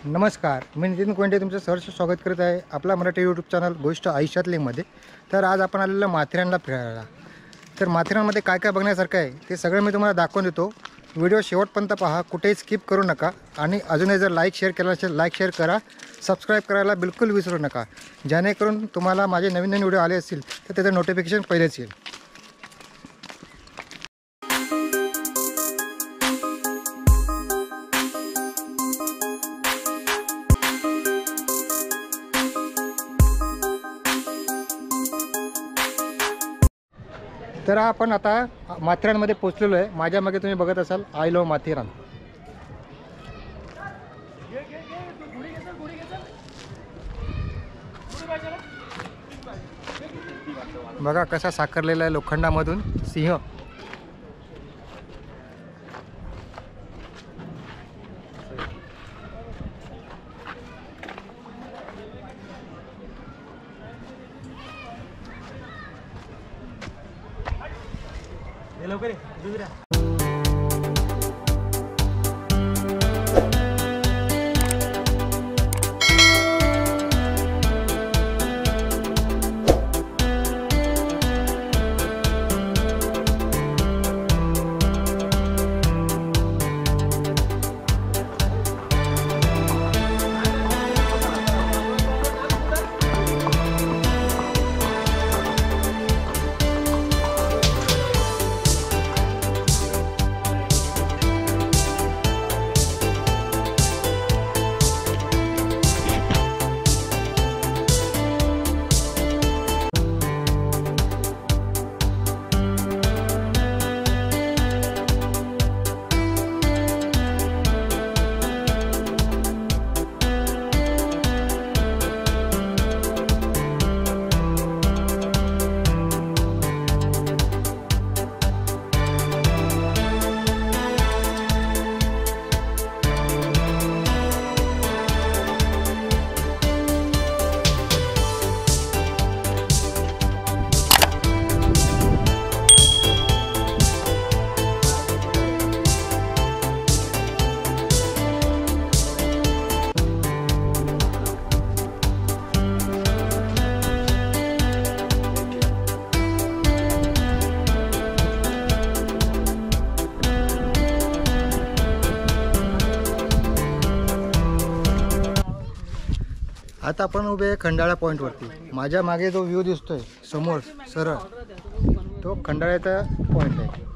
नमस्कार, मी नितीन कोंडे तुमचं सहर्ष स्वागत करत आहे आपला मराठी यूट्यूब चॅनल गोष्ट आयुष्यातलीमध्ये। तर आज आपण आलेलो माथेरानला फिरायला। तर माथेरानमध्ये काय काय बघण्यासारखं आहे ते सगळं मी तुम्हाला दाखवून देतो। व्हिडिओ शेवटपर्यंत पहा, कुठेही स्किप करू नका। आणि अजूनही जर लाईक शेअर केला असेल लाईक शेअर करा, सबस्क्राईब करायला बिलकुल विसरू नका, जेणेकरून तुम्हाला माझे नवीन नवीन व्हिडिओ आले असतील तर त्याचं नोटिफिकेशन पहिलेच येईल। तर आपण आता माथेरानमध्ये पोहोचलेलो आहे। माझ्या मागे तुम्ही बघत असाल आय लव्ह माथेरान। बघा कसा साकारलेला आहे लोखंडामधून सिंह। लवकर दुसऱ्या आता आपण उभे आहे खंडाळा पॉईंटवरती। माझ्या मागे जो व्ह्यू दिसतोय समोर सरळ तो खंडाळ्याचा पॉईंट आहे।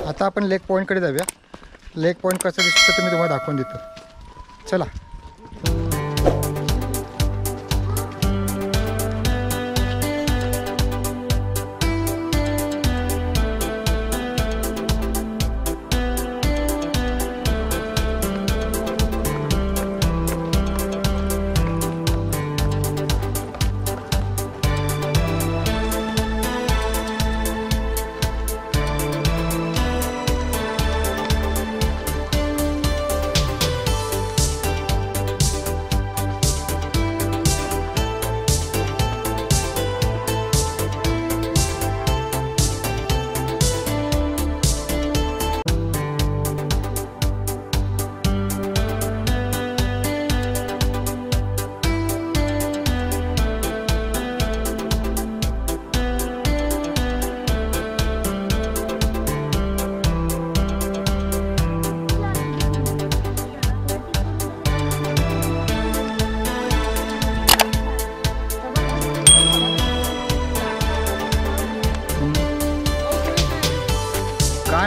आता आपण लेक पॉईंटकडे जाऊया। लेक पॉईंट कसं दिसतं तुम्ही तुम्हाला दाखवून देतो, चला।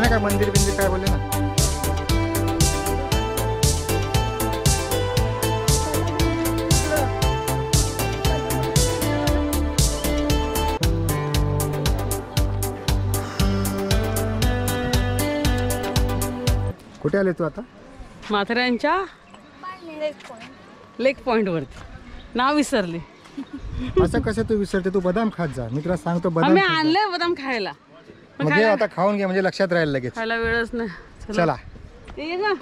ना काय मंदिर बिंदिर काय बोलले ना. कुठे आले तू आता? माथेरानच्या लेक पॉइंट वरती. नाव विसरले. असं कसं तू विसरते? तू बदाम खात जा, मी तुला सांगतो बदाम आम्ही खात जा. आणलंय बदाम खायला. पण मग हे आता खाऊन घे म्हणजे लक्षात राहील लगेच. खायला वेळच नाही. चला ये ना.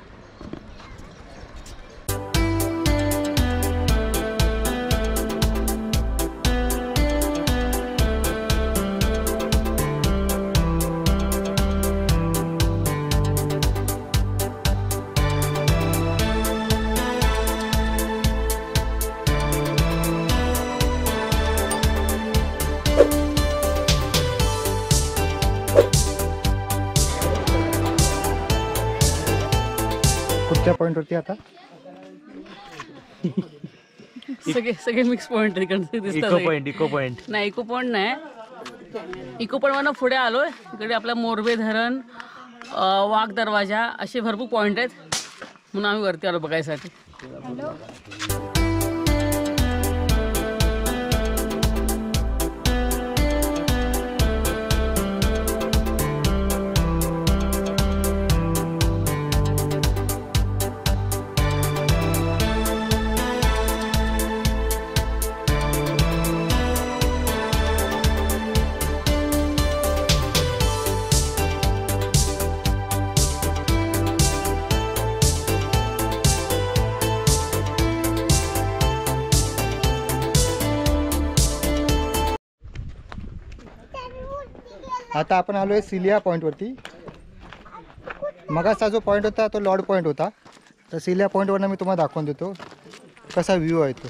कुठच्या पॉइंट वरती आता? सगळे मिक्स पॉइंट दिसतात. इको पॉइंट नाही, इको पॉइंट नाही. इको पॉइंट वरनं पुढे आलोय. इकडे आपला मोरबे धरण, वाघ दरवाजा असे भरपूर पॉइंट आहेत, म्हणून आम्ही वरती आलो बघायसाठी. आता आपण आलोय सिलिया पॉइंट वरती. मगाचा जो पॉइंट होता तो लॉर्ड पॉइंट होता. तर सिलिया पॉइंट वरनं मी तुम्हाला दाखवून देतो कसा व्ह्यू आहे तो.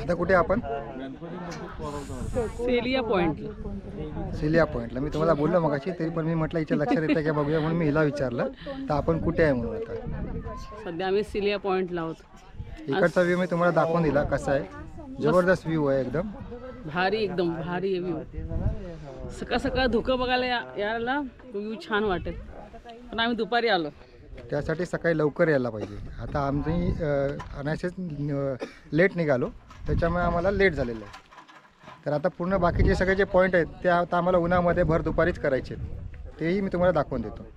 आता कुठे आपण? सेलिया पॉइंट. सिलिया पॉइंटला मी तुम्हाला बोललो मगाशी, तरी पण मी म्हटलं हिच्या लक्षात येतं का बघूया म्हणून मी हिला विचारलं. तर आपण कुठे आहे म्हणून. आता सध्या आम्ही सिलिया पॉइंटला आहोत. इकडचा व्ह्यू मी तुम्हाला दाखवून दिला कसा आहे. जबरदस्त व्ह्यू आहे, एकदम भारी, एकदम भारी व्ह्यू. सकाळ सकाळ धुकं बघायला यायला व्ह्यू छान वाटेल, पण आम्ही दुपारी आलो. त्यासाठी सकाळी लवकर यायला पाहिजे. आता आम्ही अनायसेच लेट निघालो, त्याच्यामुळे आम्हाला लेट झालेलं आहे. तर आता पूर्ण बाकीचे सगळे जे पॉईंट आहेत ते आता आम्हाला उन्हामध्ये भर दुपारीच करायचे आहेत. तेही मी तुम्हाला दाखवून देतो.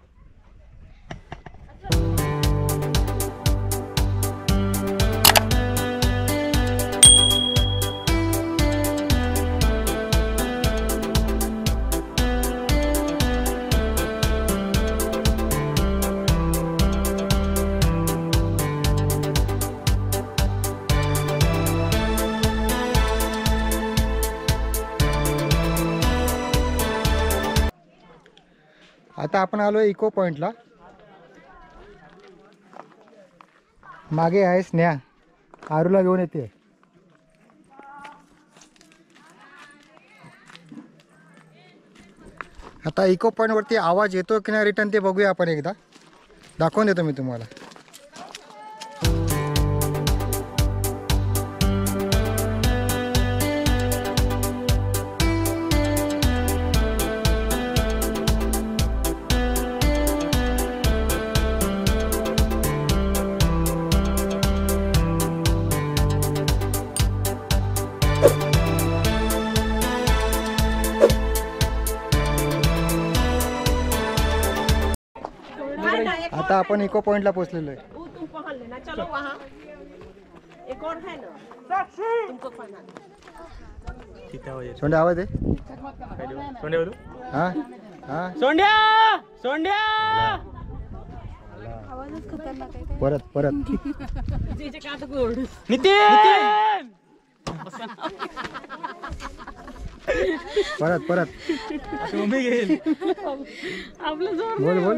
आता आपण आलो आहे इको पॉईंटला. मागे आहे स्नेहा, आरूला घेऊन येते. आता इको पॉईंटवरती आवाज येतो की नाही रिटर्न ते बघूया आपण एकदा. दाखवून देतो मी तुम्हाला. आता आपण इको पॉइंटला पोहोचलेलो आहे. सोंड्या आवाज आहे. सोंड्या हा हा सोंड्या सोंड्या आवाजच खतरनाक आहे. परत परत तिचे का आता गोड नितीन परत परत आता मम्मी घेईल. आपलं जोर बोल बोल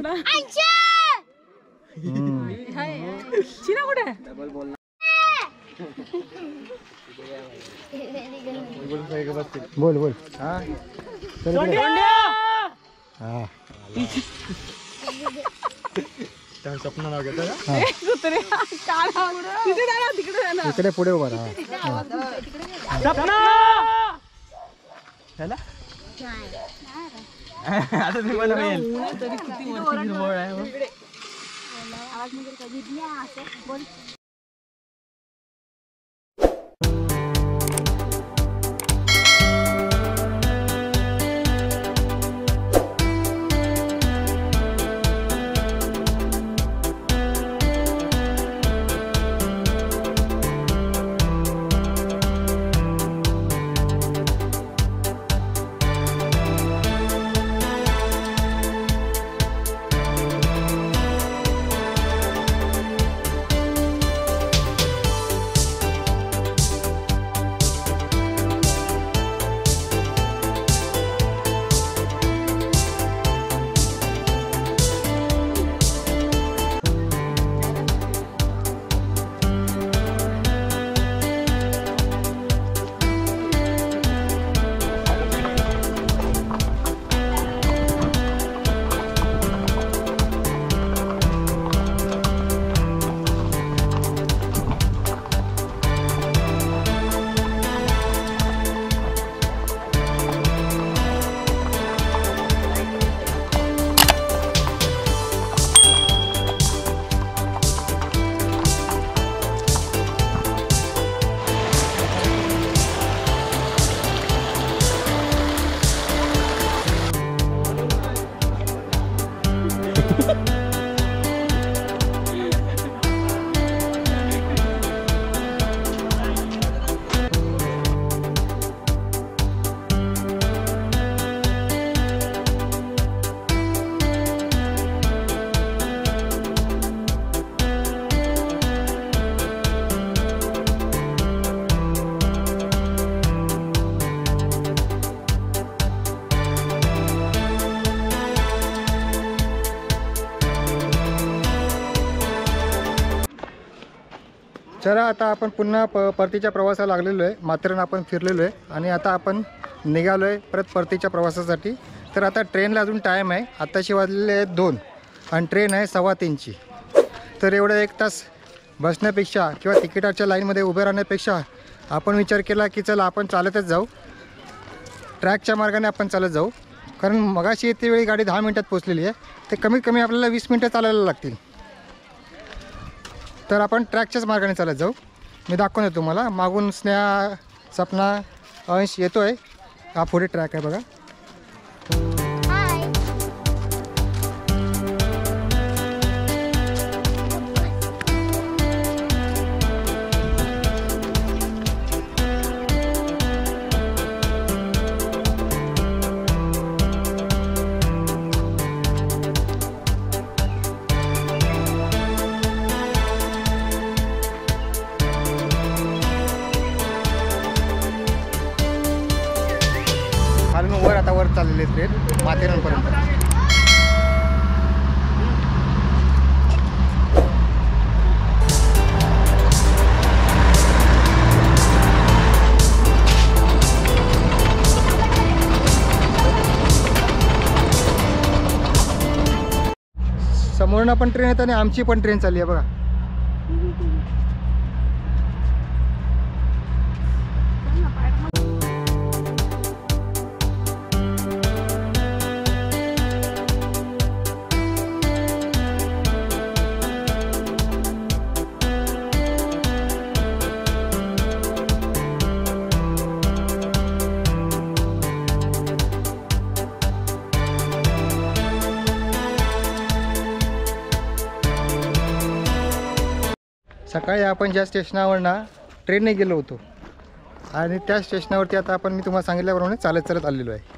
चिना कुठे बोल बोल हा चल इकडे. हा स्वप्न नाव घेतो का? हा कुत्रे तिथे जाणार तिकडे जाणार इकडे पुढे उभा राहा. सपना झाला आता तुम्ही मला मिळेल. तरी किती वरती हिरवळ आहे हो. आवाज म्हणजे कधी असं बोल. चला आता आपण पुन्हा परतीच्या प्रवासाला लागलेलो आहे. माथेरान आपण फिरलेलो आहे आणि आता आपण निघालो आहे परत परतीच्या प्रवासासाठी. तर आता ट्रेनला अजून टाईम आहे. आत्ताशी वाजलेले आहेत 2 आणि ट्रेन आहे 3:15ची. तर एवढं 1 तास बसण्यापेक्षा किंवा तिकिटाच्या लाईनमध्ये उभे राहण्यापेक्षा आपण विचार केला की चला आपण चालतच जाऊ. ट्रॅकच्या मार्गाने आपण चालत जाऊ, कारण मगाशी येते वेळी गाडी 10 मिनटात पोचलेली आहे. ते कमीत कमी आपल्याला 20 मिनटं चालायला लागतील. तर आपण ट्रॅकच्याच मार्गाने चालत जाऊ. मी दाखवून देतो तुम्हाला. मागून स्नेहा, सपना, अंश येतो आहे. हा पुढे ट्रॅक आहे बघा. खालून वर आता वर चाललेले ट्रेन माथेरानपर्यंत. समोरून पण ट्रेन येत आणि आमची पण ट्रेन चालली आहे बघा. सकाळी आपण ज्या स्टेशनावरनं ट्रेनने गेलो होतो आणि त्या स्टेशनावरती आता आपण मी तुम्हाला सांगितल्याप्रमाणे चालत चालत आलेलो आहे.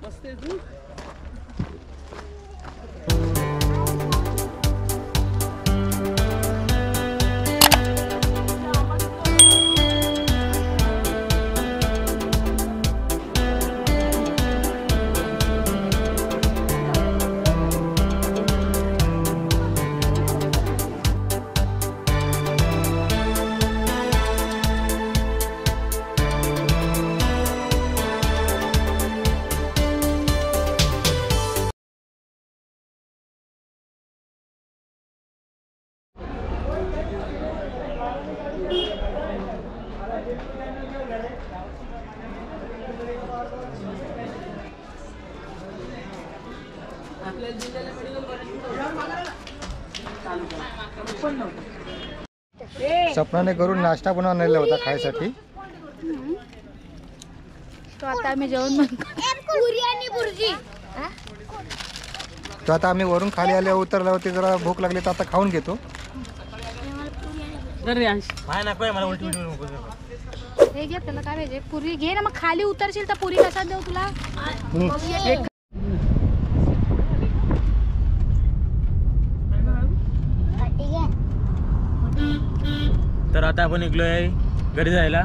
स्वप्नाने करून नाश्ता बनवून नेला होता खायसाठी. तो आता आम्ही जेवण पुरी आणि बुर्जी. तर आता आम्ही वरून खाली आले उतरल्यावरती जरा भूक लागली तर आता खाऊन घेतो. तर रियांश माय नको मला उलटी उलटी नको. हे घे त्याला काय पाहिजे पुरी घे ना मग खाली उतरशील तर पुरी कशात देऊ तुला. तर आता आपण निघलोय घरी जायला.